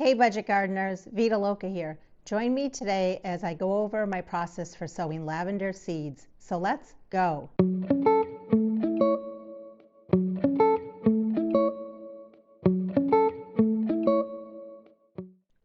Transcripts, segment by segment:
Hey budget gardeners, Vita Loca here. Join me today as I go over my process for sowing lavender seeds. So let's go.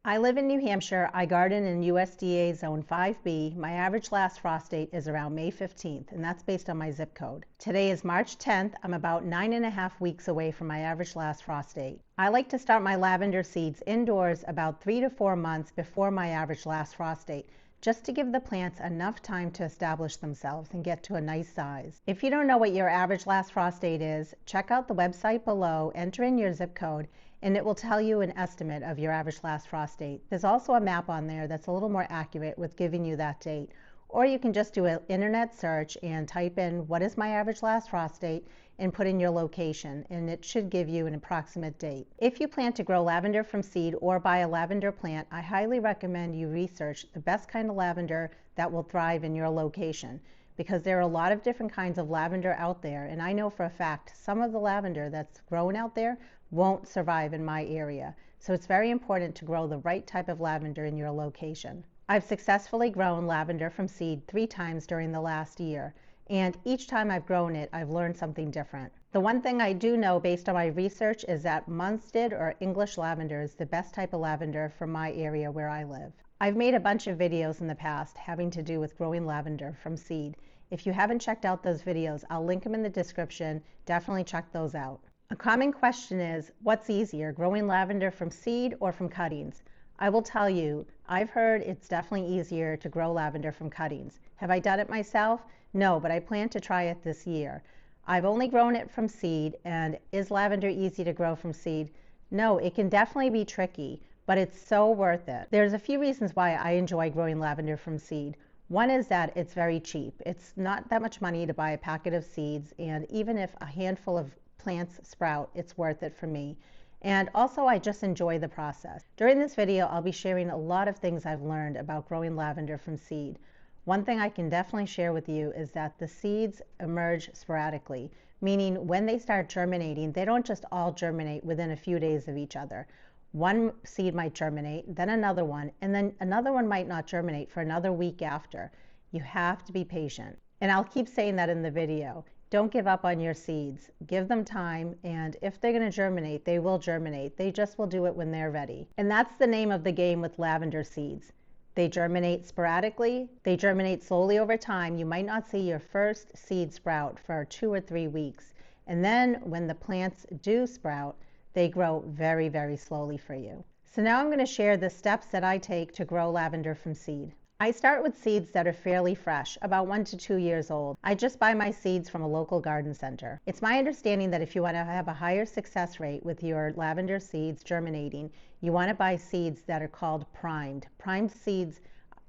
I live in New Hampshire. I garden in USDA Zone 5B. My average last frost date is around May 15th, and that's based on my zip code. Today is March 10th. I'm about 9.5 weeks away from my average last frost date. I like to start my lavender seeds indoors about 3 to 4 months before my average last frost date, just to give the plants enough time to establish themselves and get to a nice size. If you don't know what your average last frost date is, check out the website below, enter in your zip code, and it will tell you an estimate of your average last frost date. There's also a map on there that's a little more accurate with giving you that date. Or you can just do an internet search and type in what is my average last frost date and put in your location, and it should give you an approximate date. If you plan to grow lavender from seed or buy a lavender plant, I highly recommend you research the best kind of lavender that will thrive in your location, because there are a lot of different kinds of lavender out there, and I know for a fact some of the lavender that's grown out there won't survive in my area. So it's very important to grow the right type of lavender in your location. I've successfully grown lavender from seed 3 times during the last year, and each time I've grown it, I've learned something different. The one thing I do know based on my research is that Munstead or English lavender is the best type of lavender for my area where I live. I've made a bunch of videos in the past having to do with growing lavender from seed. If you haven't checked out those videos, I'll link them in the description. Definitely check those out. A common question is, what's easier, growing lavender from seed or from cuttings? I will tell you, I've heard it's definitely easier to grow lavender from cuttings. Have I done it myself? No, but I plan to try it this year. I've only grown it from seed, and is lavender easy to grow from seed? No, it can definitely be tricky, but it's so worth it. There's a few reasons why I enjoy growing lavender from seed. One is that it's very cheap. It's not that much money to buy a packet of seeds, and even if a handful of plants sprout, it's worth it for me. And also, I just enjoy the process. During this video, I'll be sharing a lot of things I've learned about growing lavender from seed. One thing I can definitely share with you is that the seeds emerge sporadically, meaning when they start germinating, they don't just all germinate within a few days of each other. One seed might germinate, then another one, and then another one might not germinate for another week after. You have to be patient. And I'll keep saying that in the video. Don't give up on your seeds. Give them time, and if they're going to germinate, they will germinate. They just will do it when they're ready. And that's the name of the game with lavender seeds. They germinate sporadically. They germinate slowly over time. You might not see your first seed sprout for 2 or 3 weeks. And then when the plants do sprout, they grow very, very slowly for you. So now I'm going to share the steps that I take to grow lavender from seed. I start with seeds that are fairly fresh, about 1 to 2 years old. I just buy my seeds from a local garden center. It's my understanding that if you want to have a higher success rate with your lavender seeds germinating, you want to buy seeds that are called primed. Primed seeds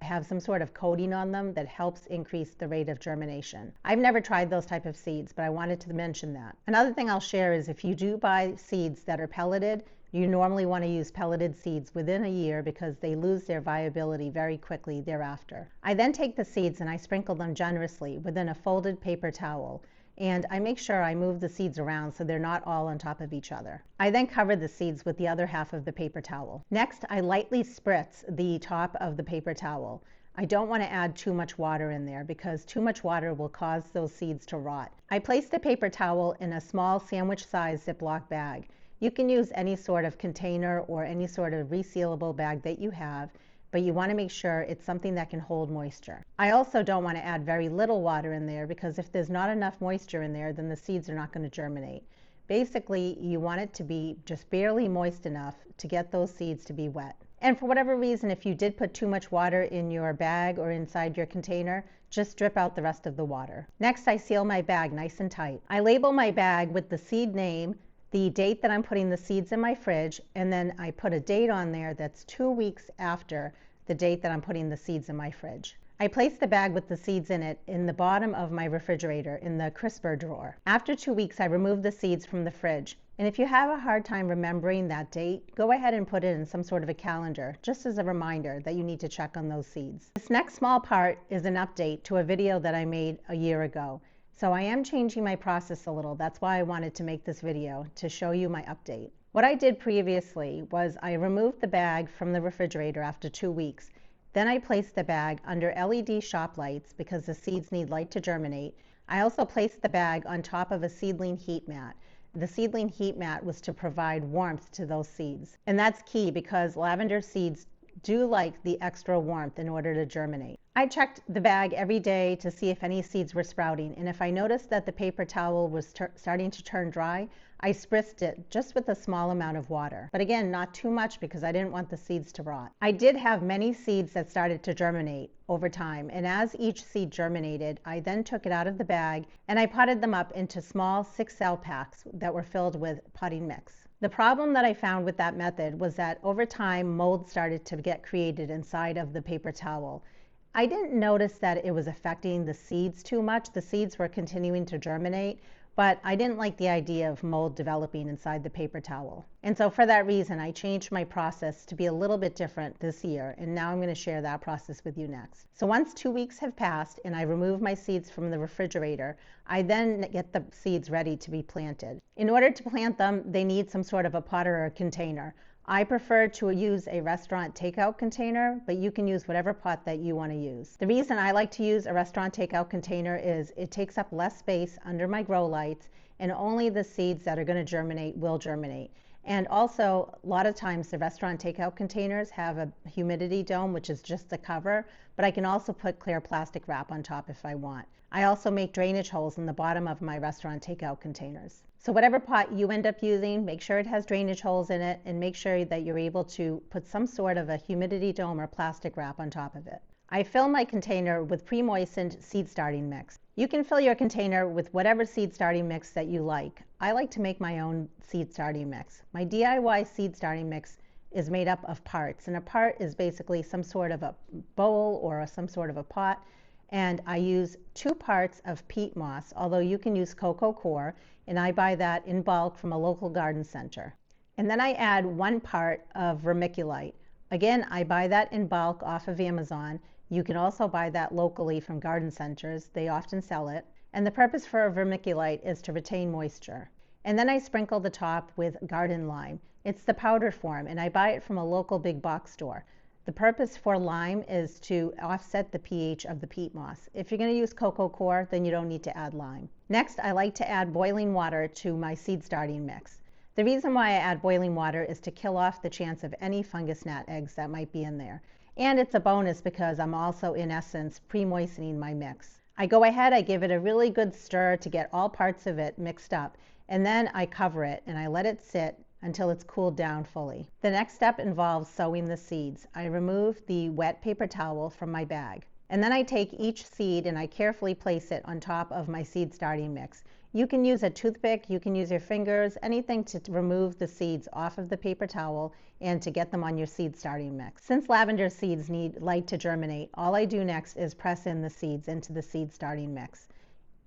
have some sort of coating on them that helps increase the rate of germination. I've never tried those type of seeds, but I wanted to mention that. Another thing I'll share is if you do buy seeds that are pelleted, you normally want to use pelleted seeds within a year because they lose their viability very quickly thereafter. I then take the seeds and I sprinkle them generously within a folded paper towel, and I make sure I move the seeds around so they're not all on top of each other. I then cover the seeds with the other half of the paper towel. Next, I lightly spritz the top of the paper towel. I don't want to add too much water in there because too much water will cause those seeds to rot. I place the paper towel in a small sandwich-sized Ziploc bag. You can use any sort of container or any sort of resealable bag that you have, but you want to make sure it's something that can hold moisture. I also don't want to add very little water in there because if there's not enough moisture in there, then the seeds are not going to germinate. Basically, you want it to be just barely moist enough to get those seeds to be wet. And for whatever reason, if you did put too much water in your bag or inside your container, just drip out the rest of the water. Next, I seal my bag nice and tight. I label my bag with the seed name, the date that I'm putting the seeds in my fridge, and then I put a date on there that's 2 weeks after the date that I'm putting the seeds in my fridge. I place the bag with the seeds in it in the bottom of my refrigerator in the crisper drawer. After 2 weeks, I remove the seeds from the fridge. And if you have a hard time remembering that date, go ahead and put it in some sort of a calendar, just as a reminder that you need to check on those seeds. This next small part is an update to a video that I made a year ago. So I am changing my process a little. That's why I wanted to make this video, to show you my update. What I did previously was I removed the bag from the refrigerator after 2 weeks. Then I placed the bag under LED shop lights because the seeds need light to germinate. I also placed the bag on top of a seedling heat mat. The seedling heat mat was to provide warmth to those seeds. And that's key because lavender seeds do like the extra warmth in order to germinate. I checked the bag every day to see if any seeds were sprouting, and if I noticed that the paper towel was starting to turn dry, I spritzed it just with a small amount of water. But again, not too much because I didn't want the seeds to rot. I did have many seeds that started to germinate over time, and as each seed germinated, I then took it out of the bag and I potted them up into small 6-cell packs that were filled with potting mix. The problem that I found with that method was that over time, mold started to get created inside of the paper towel. I didn't notice that it was affecting the seeds too much. The seeds were continuing to germinate, but I didn't like the idea of mold developing inside the paper towel. And so for that reason, I changed my process to be a little bit different this year, and now I'm going to share that process with you next. So once 2 weeks have passed and I remove my seeds from the refrigerator, I then get the seeds ready to be planted. In order to plant them, they need some sort of a pot or a container. I prefer to use a restaurant takeout container, but you can use whatever pot that you want to use. The reason I like to use a restaurant takeout container is it takes up less space under my grow lights, and only the seeds that are going to germinate will germinate. And also, a lot of times the restaurant takeout containers have a humidity dome, which is just the cover, but I can also put clear plastic wrap on top if I want. I also make drainage holes in the bottom of my restaurant takeout containers. So whatever pot you end up using, make sure it has drainage holes in it and make sure that you're able to put some sort of a humidity dome or plastic wrap on top of it. I fill my container with pre-moistened seed starting mix. You can fill your container with whatever seed starting mix that you like. I like to make my own seed starting mix. My DIY seed starting mix is made up of parts, and a part is basically some sort of a bowl or some sort of a pot, and I use 2 parts of peat moss, although you can use cocoa coir, and I buy that in bulk from a local garden center. And then I add 1 part of vermiculite. Again, I buy that in bulk off of Amazon. You can also buy that locally from garden centers. They often sell it. And the purpose for a vermiculite is to retain moisture. And then I sprinkle the top with garden lime. It's the powder form, and I buy it from a local big box store. The purpose for lime is to offset the pH of the peat moss. If you're going to use cocoa coir, then you don't need to add lime. Next, I like to add boiling water to my seed starting mix. The reason why I add boiling water is to kill off the chance of any fungus gnat eggs that might be in there. And it's a bonus because I'm also, in essence, pre-moistening my mix. I go ahead, I give it a really good stir to get all parts of it mixed up, and then I cover it and I let it sit until it's cooled down fully. The next step involves sowing the seeds. I remove the wet paper towel from my bag. And then I take each seed and I carefully place it on top of my seed starting mix. You can use a toothpick, you can use your fingers, anything to remove the seeds off of the paper towel and to get them on your seed starting mix. Since lavender seeds need light to germinate, all I do next is press in the seeds into the seed starting mix.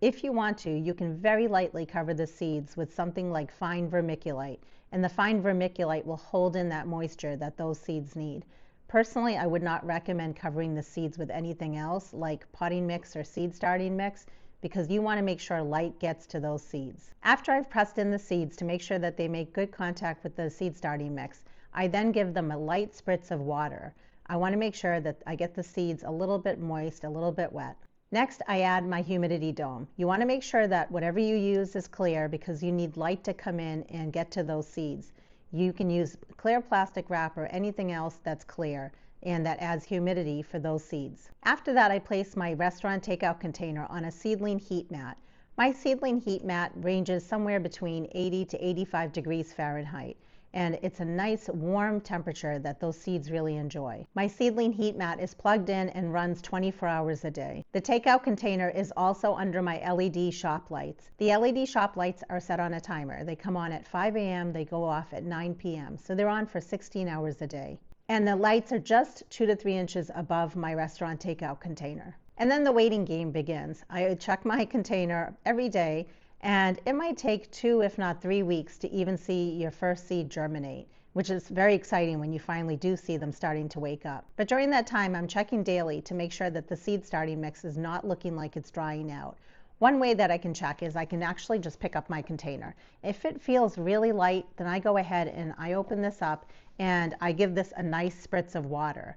If you want to, you can very lightly cover the seeds with something like fine vermiculite, and the fine vermiculite will hold in that moisture that those seeds need. Personally, I would not recommend covering the seeds with anything else like potting mix or seed starting mix because you want to make sure light gets to those seeds. After I've pressed in the seeds to make sure that they make good contact with the seed starting mix, I then give them a light spritz of water. I want to make sure that I get the seeds a little bit moist, a little bit wet. Next, I add my humidity dome. You want to make sure that whatever you use is clear because you need light to come in and get to those seeds. You can use clear plastic wrap or anything else that's clear and that adds humidity for those seeds. After that, I place my restaurant takeout container on a seedling heat mat. My seedling heat mat ranges somewhere between 80 to 85 degrees Fahrenheit. And it's a nice warm temperature that those seeds really enjoy. My seedling heat mat is plugged in and runs 24 hours a day. The takeout container is also under my LED shop lights. The LED shop lights are set on a timer. They come on at 5 a.m., they go off at 9 p.m., so they're on for 16 hours a day. And the lights are just 2 to 3 inches above my restaurant takeout container. And then the waiting game begins. I check my container every day, and it might take 2, if not 3 weeks to even see your first seed germinate, which is very exciting when you finally do see them starting to wake up. But during that time, I'm checking daily to make sure that the seed starting mix is not looking like it's drying out. One way that I can check is I can actually just pick up my container. If it feels really light, then I go ahead and I open this up and I give this a nice spritz of water.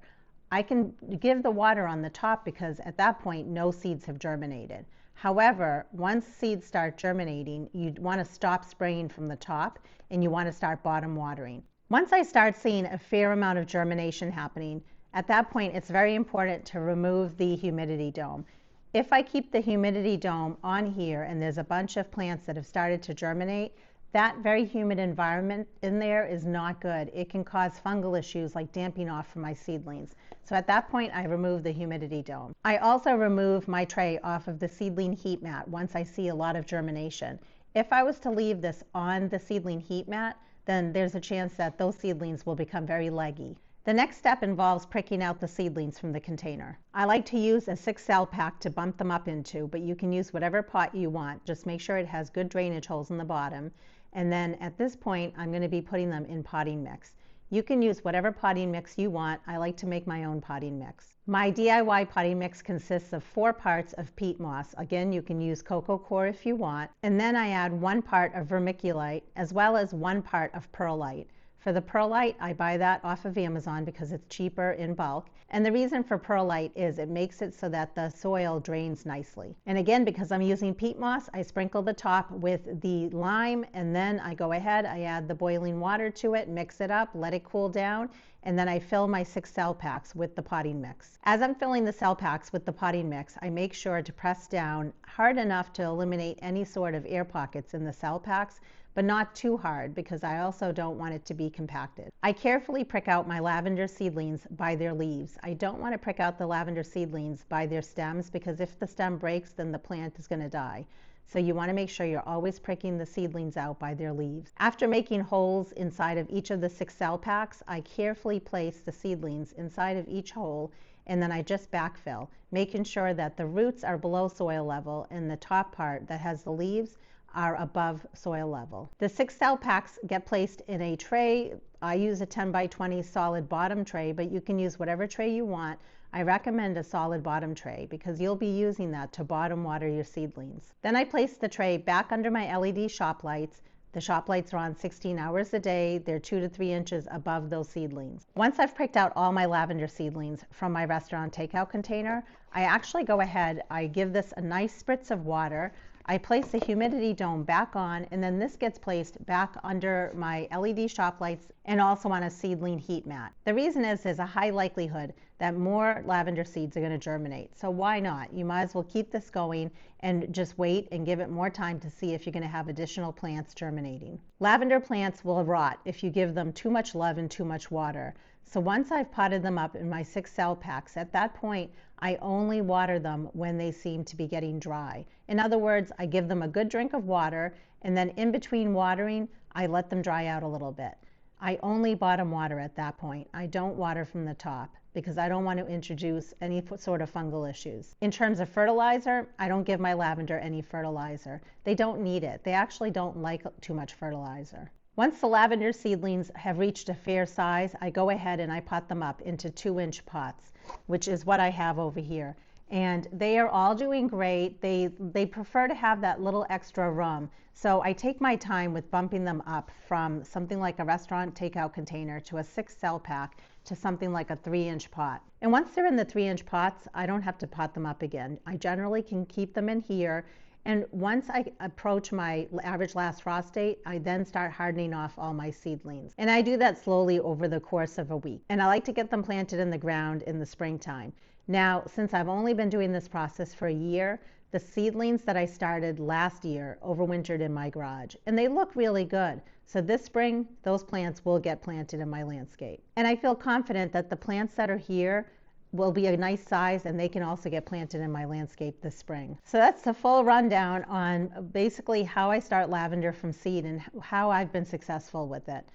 I can give the water on the top because at that point no seeds have germinated. However, once seeds start germinating, you want to stop spraying from the top and you want to start bottom watering. Once I start seeing a fair amount of germination happening, at that point it's very important to remove the humidity dome. If I keep the humidity dome on here and there's a bunch of plants that have started to germinate, that very humid environment in there is not good. It can cause fungal issues like damping off from my seedlings. So at that point, I remove the humidity dome. I also remove my tray off of the seedling heat mat once I see a lot of germination. If I was to leave this on the seedling heat mat, then there's a chance that those seedlings will become very leggy. The next step involves pricking out the seedlings from the container. I like to use a 6 cell pack to bump them up into, but you can use whatever pot you want. Just make sure it has good drainage holes in the bottom. And then at this point, I'm going to be putting them in potting mix. You can use whatever potting mix you want. I like to make my own potting mix. My DIY potting mix consists of 4 parts of peat moss. Again, you can use cocoa coir if you want. And then I add 1 part of vermiculite as well as 1 part of perlite. For the perlite, I buy that off of Amazon because it's cheaper in bulk. And the reason for perlite is it makes it so that the soil drains nicely. And again, because I'm using peat moss, I sprinkle the top with the lime, and then I go ahead, I add the boiling water to it, mix it up, let it cool down, and then I fill my 6 cell packs with the potting mix. As I'm filling the cell packs with the potting mix, I make sure to press down hard enough to eliminate any sort of air pockets in the cell packs, but not too hard because I also don't want it to be compacted. I carefully prick out my lavender seedlings by their leaves. I don't want to prick out the lavender seedlings by their stems because if the stem breaks, then the plant is going to die. So you want to make sure you're always pricking the seedlings out by their leaves. After making holes inside of each of the 6 cell packs, I carefully place the seedlings inside of each hole, and then I just backfill, making sure that the roots are below soil level and the top part that has the leaves are above soil level. The 6 cell packs get placed in a tray. I use a 10 by 20 solid bottom tray, but you can use whatever tray you want. I recommend a solid bottom tray because you'll be using that to bottom water your seedlings. Then I place the tray back under my LED shop lights. The shop lights are on 16 hours a day. They're 2 to 3 inches above those seedlings. Once I've picked out all my lavender seedlings from my restaurant takeout container, I actually go ahead, I give this a nice spritz of water. I place the humidity dome back on, and then this gets placed back under my LED shop lights and also on a seedling heat mat. The reason is there's a high likelihood that more lavender seeds are going to germinate. So why not? You might as well keep this going and just wait and give it more time to see if you're going to have additional plants germinating. Lavender plants will rot if you give them too much love and too much water. So once I've potted them up in my 6 cell packs, at that point, I only water them when they seem to be getting dry. In other words, I give them a good drink of water, and then in between watering, I let them dry out a little bit. I only bottom water at that point. I don't water from the top because I don't want to introduce any sort of fungal issues. In terms of fertilizer, I don't give my lavender any fertilizer. They don't need it. They actually don't like too much fertilizer. Once the lavender seedlings have reached a fair size, I go ahead and I pot them up into 2-inch pots, which is what I have over here. And they are all doing great. They prefer to have that little extra room. So I take my time with bumping them up from something like a restaurant takeout container to a 6 cell pack to something like a 3-inch pot. And once they're in the 3-inch pots, I don't have to pot them up again. I generally can keep them in here. And once I approach my average last frost date, I then start hardening off all my seedlings. And I do that slowly over the course of a week. And I like to get them planted in the ground in the springtime. Now, since I've only been doing this process for a year, the seedlings that I started last year overwintered in my garage. And they look really good. So this spring, those plants will get planted in my landscape. And I feel confident that the plants that are here will be a nice size and they can also get planted in my landscape this spring. So that's the full rundown on basically how I start lavender from seed and how I've been successful with it.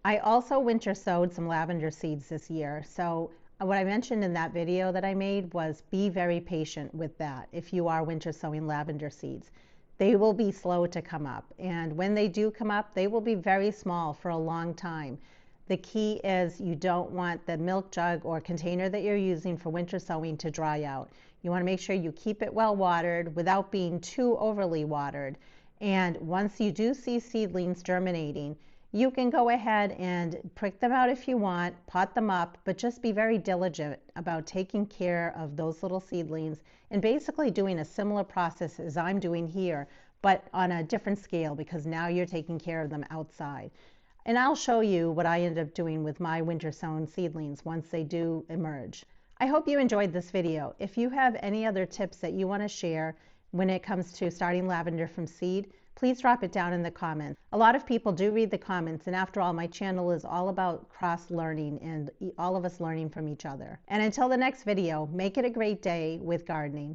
I also winter sowed some lavender seeds this year. So what I mentioned in that video that I made was be very patient with that if you are winter sowing lavender seeds. They will be slow to come up, and when they do come up, they will be very small for a long time. The key is you don't want the milk jug or container that you're using for winter sowing to dry out. You want to make sure you keep it well watered without being too overly watered. And once you do see seedlings germinating, you can go ahead and prick them out if you want, pot them up, but just be very diligent about taking care of those little seedlings and basically doing a similar process as I'm doing here, but on a different scale, because now you're taking care of them outside. And I'll show you what I end up doing with my winter sown seedlings once they do emerge. I hope you enjoyed this video. If you have any other tips that you want to share when it comes to starting lavender from seed, please drop it down in the comments. A lot of people do read the comments, and after all, my channel is all about cross-learning and all of us learning from each other. And until the next video, make it a great day with gardening.